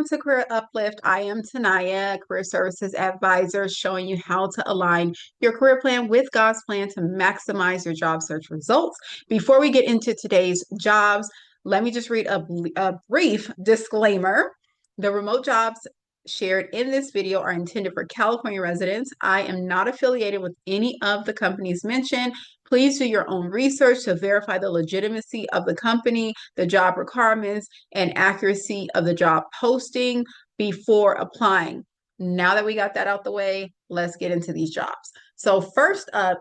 to Career Uplift. I am Tanaya, Career Services Advisor, showing you how to align your career plan with God's plan to maximize your job search results. Before we get into today's jobs, let me just read a brief disclaimer. The remote jobs shared in this video are intended for California residents. I am not affiliated with any of the companies mentioned. Please do your own research to verify the legitimacy of the company, the job requirements, and accuracy of the job posting before applying. Now that we got that out the way, let's get into these jobs. So first up,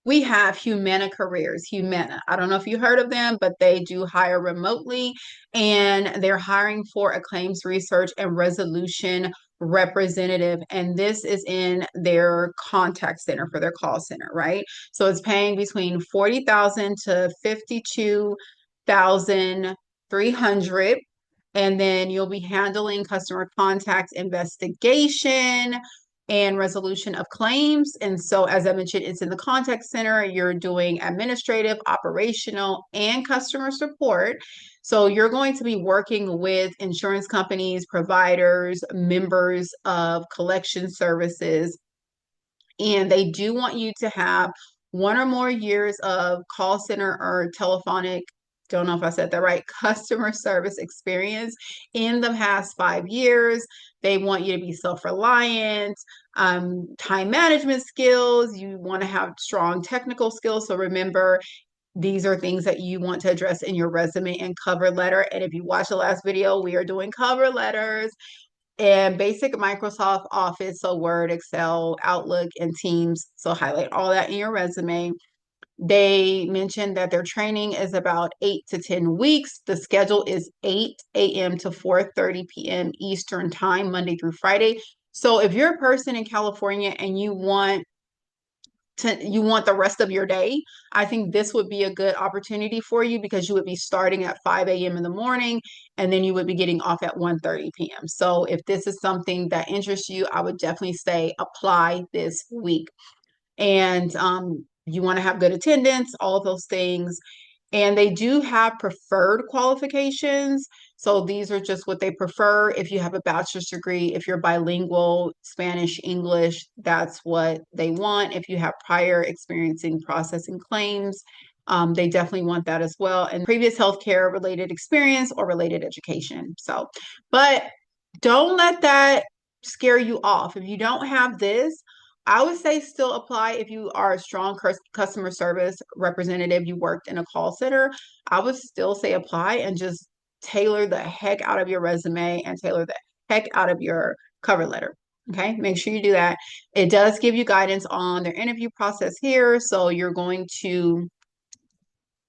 we have Humana Careers. Humana, I don't know if you heard of them, but they do hire remotely, and they're hiring for a claims research and resolution representative. And this is in their contact center for their call center, right? So it's paying between 40,000 to 52,300. And then you'll be handling customer contact investigation and resolution of claims. And so, as I mentioned, it's in the contact center. You're doing administrative, operational, and customer support. So, you're going to be working with insurance companies, providers, members of collection services, and they do want you to have 1 or more years of call center or telephonic, don't know if I said that right, customer service experience in the past 5 years. They want you to be self-reliant, time management skills. You want to have strong technical skills. So remember, these are things that you want to address in your resume and cover letter. And if you watch the last video, we are doing cover letters and basic Microsoft Office, so Word, Excel, Outlook, and Teams. So highlight all that in your resume. They mentioned that their training is about 8 to 10 weeks. The schedule is 8 a.m. to 4:30 p.m. Eastern time, Monday through Friday. So if you're a person in California and you want the rest of your day, I think this would be a good opportunity for you because you would be starting at 5 a.m. in the morning and then you would be getting off at 1:30 p.m. So if this is something that interests you, I would definitely say apply this week. And you want to have good attendance, all of those things. And they do have preferred qualifications. So these are just what they prefer. If you have a bachelor's degree, if you're bilingual, Spanish, English, that's what they want. If you have prior experience in processing claims, they definitely want that as well. And previous healthcare related experience or related education. So, but don't let that scare you off. If you don't have this, I would say still apply if you are a strong customer service representative, you worked in a call center. I would still say apply and just tailor the heck out of your resume and tailor the heck out of your cover letter. Okay, make sure you do that. It does give you guidance on their interview process here. So you're going to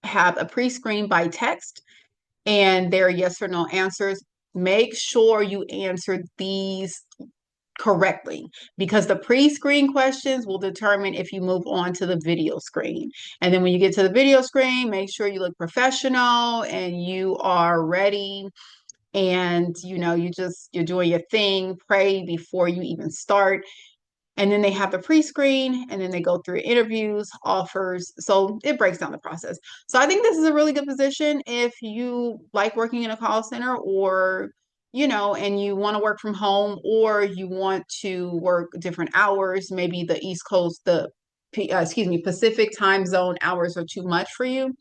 have a pre-screen by text and their yes or no answers. Make sure you answer these correctly because the pre-screen questions will determine if you move on to the video screen. And then when you get to the video screen, make sure you look professional and you are ready and you're doing your thing. Pray before you even start. And then they have the pre-screen and then they go through interviews, offers. So it breaks down the process. So I think this is a really good position if you like working in a call center or and you want to work from home or you want to work different hours, maybe the East Coast, Pacific time zone hours are too much for you.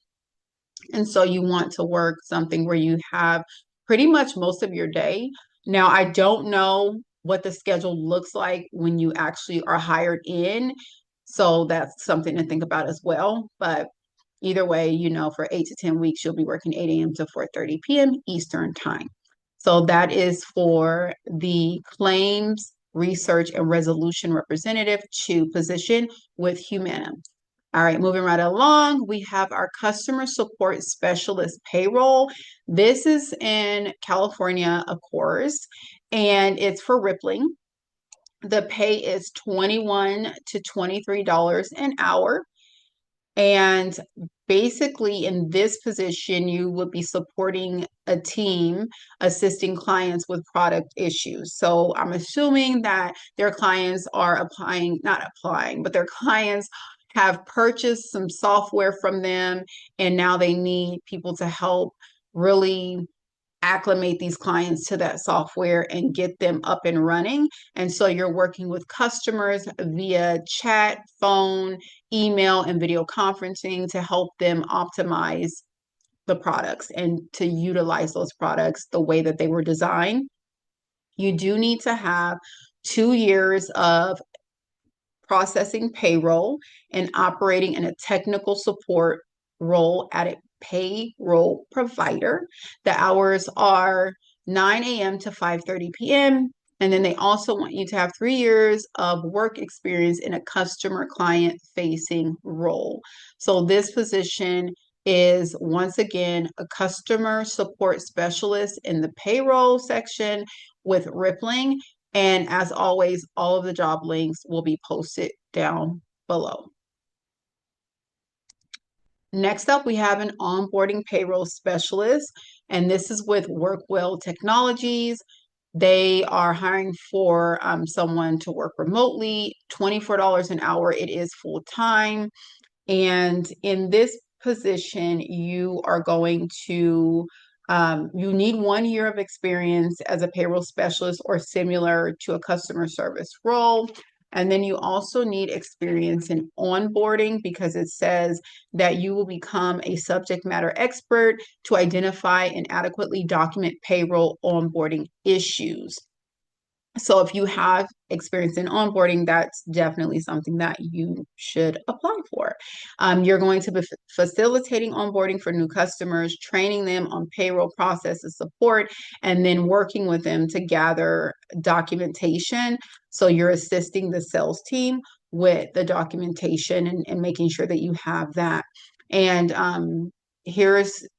And so you want to work something where you have pretty much most of your day. Now, I don't know what the schedule looks like when you actually are hired in. So that's something to think about as well. But either way, for 8 to 10 weeks, you'll be working 8 a.m. to 4:30 p.m. Eastern time. So that is for the claims research and resolution representative to position with Humana. All right, moving right along, we have our customer support specialist payroll. This is in California, of course, and it's for Rippling. The pay is $21 to $23 an hour. And basically, in this position, you would be supporting a team assisting clients with product issues. So I'm assuming that their clients are not applying, but their clients have purchased some software from them, and now they need people to help really acclimate these clients to that software and get them up and running. And so you're working with customers via chat, phone, email, and video conferencing to help them optimize the products and to utilize those products the way that they were designed. You do need to have 2 years of processing payroll and operating in a technical support role at a payroll provider. The hours are 9 a.m. to 5:30 p.m. And then they also want you to have 3 years of work experience in a customer client facing role. So this position is once again a customer support specialist in the payroll section with Rippling. And as always, all of the job links will be posted down below. Next up, we have an onboarding payroll specialist, and this is with Workwell Technologies. They are hiring for someone to work remotely, $24 an hour. It is full time. And in this position, you are going to, you need 1 year of experience as a payroll specialist or similar to a customer service role. And then you also need experience in onboarding because it says that you will become a subject matter expert to identify and adequately document payroll onboarding issues. So if you have experience in onboarding, that's definitely something that you should apply for. You're going to be facilitating onboarding for new customers, training them on payroll processes support, and then working with them to gather documentation. So you're assisting the sales team with the documentation and making sure that you have that. And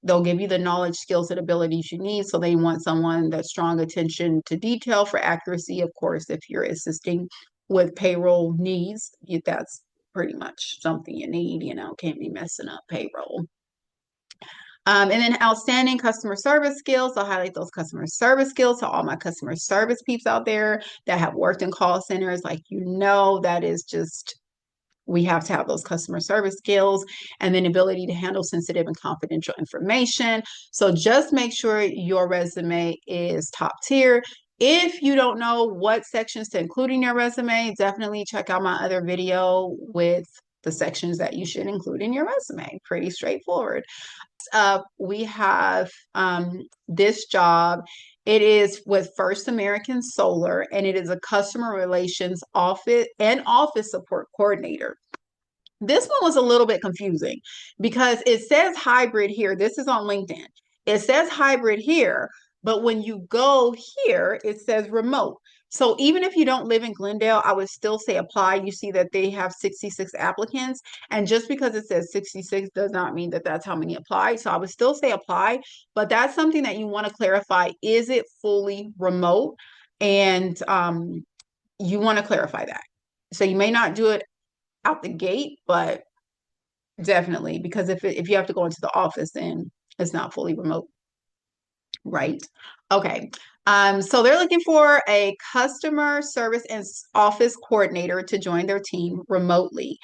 they'll give you the knowledge, skills, and abilities you need. So they want someone that's strong attention to detail for accuracy. Of course, if you're assisting with payroll needs, that's pretty much something you need, can't be messing up payroll. And then outstanding customer service skills. I'll highlight those customer service skills to all my customer service peeps out there that have worked in call centers. That is just, we have to have those customer service skills and then ability to handle sensitive and confidential information. So just make sure your resume is top tier. If you don't know what sections to include in your resume, definitely check out my other video with the sections that you should include in your resume. Pretty straightforward. We have this job. It is with First American Solar, and it is a customer relations office and office support coordinator. This one was a little bit confusing because it says hybrid here. This is on LinkedIn. It says hybrid here, but when you go here, it says remote. So even if you don't live in Glendale, I would still say apply. You see that they have 66 applicants. And just because it says 66 does not mean that that's how many applied. So I would still say apply, but that's something that you want to clarify. Is it fully remote? And you want to clarify that. So you may not do it out the gate, but definitely, because if you have to go into the office, then it's not fully remote. Right. Okay. So they're looking for a customer service and office coordinator to join their team remotely.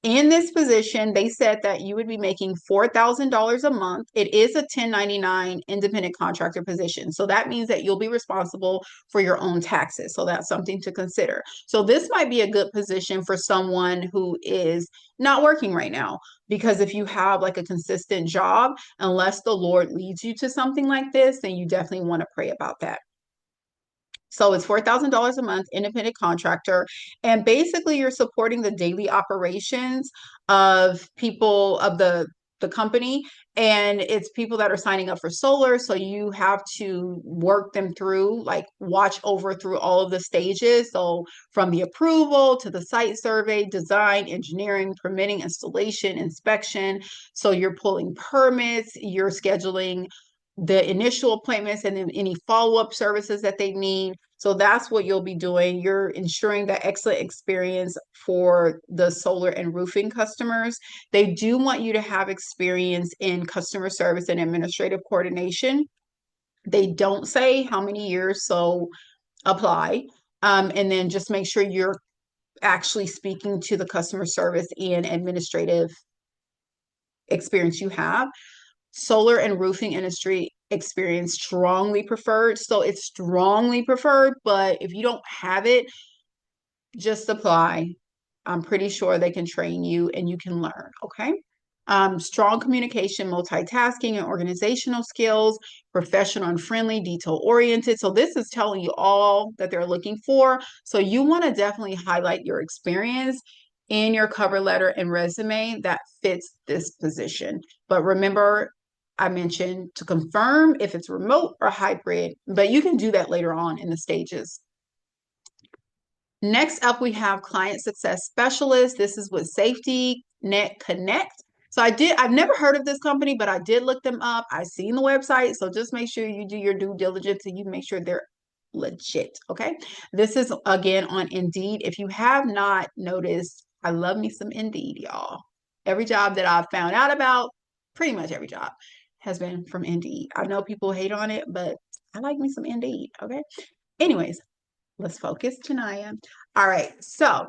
In this position, they said that you would be making $4,000 a month. It is a 1099 independent contractor position. So that means that you'll be responsible for your own taxes. So that's something to consider. So this might be a good position for someone who is not working right now, because if you have like a consistent job, unless the Lord leads you to something like this, then you definitely want to pray about that. So it's $4,000 a month, independent contractor. And basically you're supporting the daily operations of people of the company. And it's people that are signing up for solar. So you have to work them through, like watch over through all of the stages. So from the approval to the site survey, design, engineering, permitting, installation, inspection. So you're pulling permits, you're scheduling the initial appointments and then any follow-up services that they need. So that's what you'll be doing. You're ensuring that excellent experience for the solar and roofing customers. They do want you to have experience in customer service and administrative coordination. They don't say how many years, so apply. And then just make sure you're actually speaking to the customer service and administrative experience you have. Solar and roofing industry experience strongly preferred. So it's strongly preferred, but if you don't have it, just apply. I'm pretty sure they can train you and you can learn. Okay. Strong communication, multitasking, and organizational skills, professional and friendly, detail oriented. So this is telling you all that they're looking for. So you want to definitely highlight your experience in your cover letter and resume that fits this position. But remember, I mentioned to confirm if it's remote or hybrid, but you can do that later on in the stages. Next up, we have client success specialist. This is with Safety Net Connect. So I've never heard of this company, but I did look them up. I seen the website. So just make sure you do your due diligence and you make sure they're legit. Okay. This is again on Indeed. If you have not noticed, I love me some Indeed, y'all. Every job that I've found out about, pretty much every job has been from Indeed. I know people hate on it, but I like me some Indeed. Okay. Anyways, let's focus, Tanaya. All right. So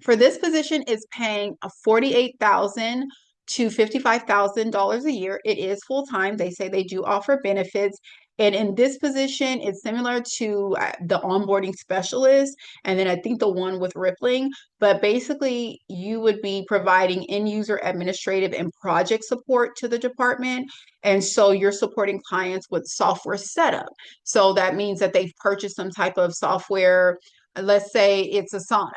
for this position, is paying a $48,000 to $55,000 a year. It is full time. They say they do offer benefits. And in this position, it's similar to the onboarding specialist, and then I think the one with Rippling. But basically, you would be providing end user administrative and project support to the department. And so you're supporting clients with software setup. So that means that they've purchased some type of software. Let's say it's Asana.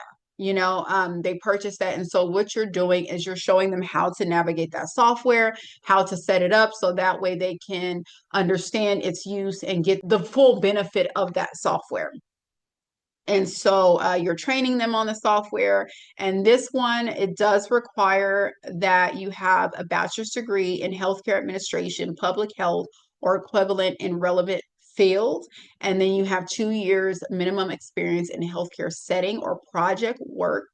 They purchased that. And so what you're doing is you're showing them how to navigate that software, how to set it up so that way they can understand its use and get the full benefit of that software. And so you're training them on the software. And this one, it does require that you have a bachelor's degree in healthcare administration, public health, or equivalent in relevant field. And then you have 2 years minimum experience in healthcare setting or project work.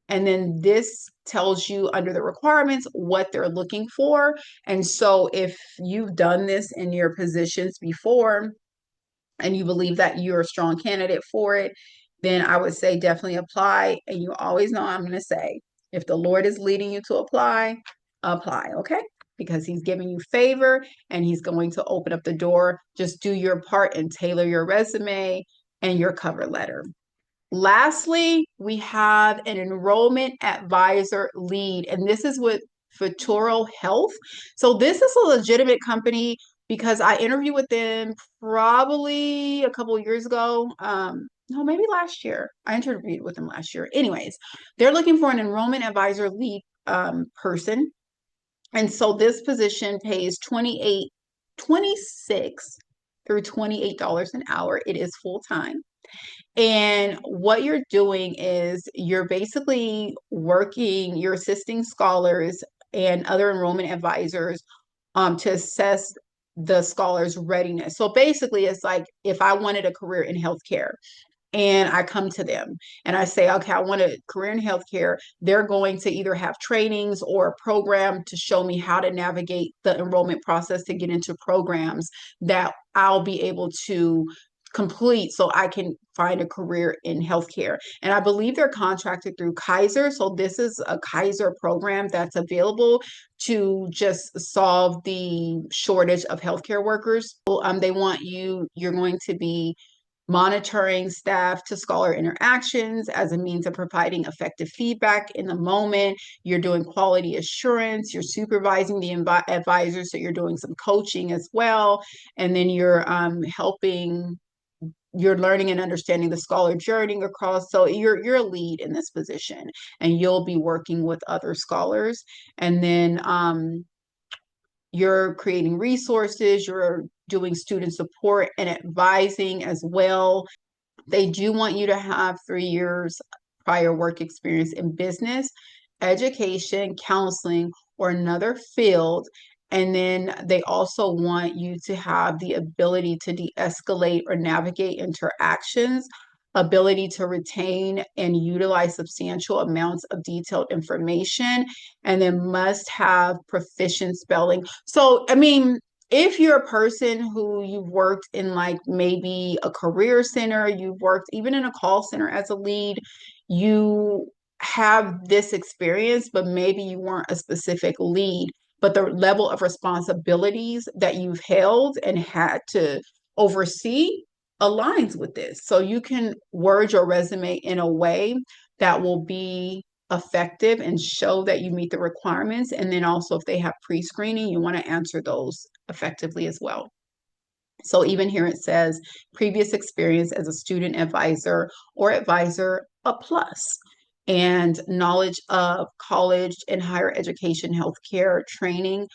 And then this tells you under the requirements what they're looking for. And so if you've done this in your positions before, and you believe that you're a strong candidate for it, then I would say definitely apply. And you always know I'm going to say, if the Lord is leading you to apply, apply, okay? Because he's giving you favor and he's going to open up the door. Just do your part and tailor your resume and your cover letter. Lastly, we have an enrollment advisor lead, and this is with Futuro Health. So this is a legitimate company because I interviewed with them probably a couple of years ago. No, maybe last year. I interviewed with them last year. Anyways, they're looking for an enrollment advisor lead person. And so this position pays 26 through $28 an hour. It is full time. And what you're doing is you're basically you're assisting scholars and other enrollment advisors to assess the scholar's readiness. So basically, it's like if I wanted a career in healthcare and I come to them and I say, okay, I want a career in healthcare, they're going to either have trainings or a program to show me how to navigate the enrollment process to get into programs that I'll be able to complete so I can find a career in healthcare. And I believe they're contracted through Kaiser. So this is a Kaiser program that's available to just solve the shortage of healthcare workers. They want you're going to be monitoring staff to scholar interactions as a means of providing effective feedback in the moment. You're doing quality assurance, you're supervising the advisors, so you're doing some coaching as well. And then you're you're learning and understanding the scholar journey across. So you're a lead in this position and you'll be working with other scholars. And then you're creating resources, you're doing student support and advising as well. They do want you to have 3 years prior work experience in business, education, counseling, or another field. And then they also want you to have the ability to de-escalate or navigate interactions, ability to retain and utilize substantial amounts of detailed information, and then must have proficient spelling. So, I mean, if you're a person who you've worked in like maybe a career center, you've worked even in a call center as a lead, you have this experience, but maybe you weren't a specific lead. but the level of responsibilities that you've held and had to oversee aligns with this. So you can word your resume in a way that will be effective and show that you meet the requirements. And then also, if they have pre-screening, you want to answer those effectively as well. So even here it says previous experience as a student advisor or advisor, a plus, and knowledge of college and higher education, healthcare training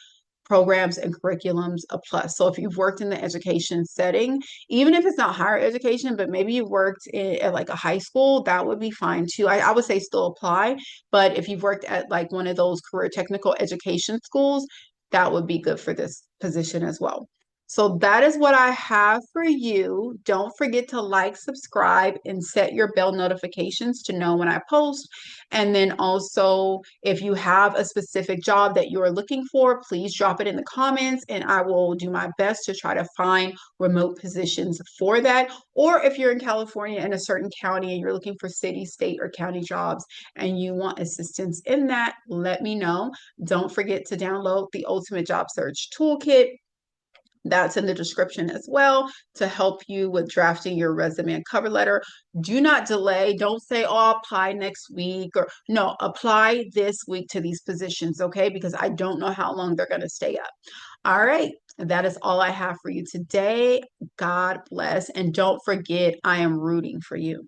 programs and curriculums, a plus. So if you've worked in the education setting, even if it's not higher education, but maybe you worked at like a high school, that would be fine too. I would say still apply, but if you've worked at like one of those career technical education schools, that would be good for this position as well. So that is what I have for you. Don't forget to like, subscribe, and set your bell notifications to know when I post. And then also, if you have a specific job that you are looking for, please drop it in the comments and I will do my best to try to find remote positions for that. Or if you're in California in a certain county and you're looking for city, state, or county jobs and you want assistance in that, let me know. Don't forget to download the Ultimate Job Search Toolkit. That's in the description as well to help you with drafting your resume and cover letter. Do not delay. Don't say, oh, I'll apply next week, or no, apply this week to these positions, okay? Because I don't know how long they're going to stay up. All right. That is all I have for you today. God bless. And don't forget, I am rooting for you.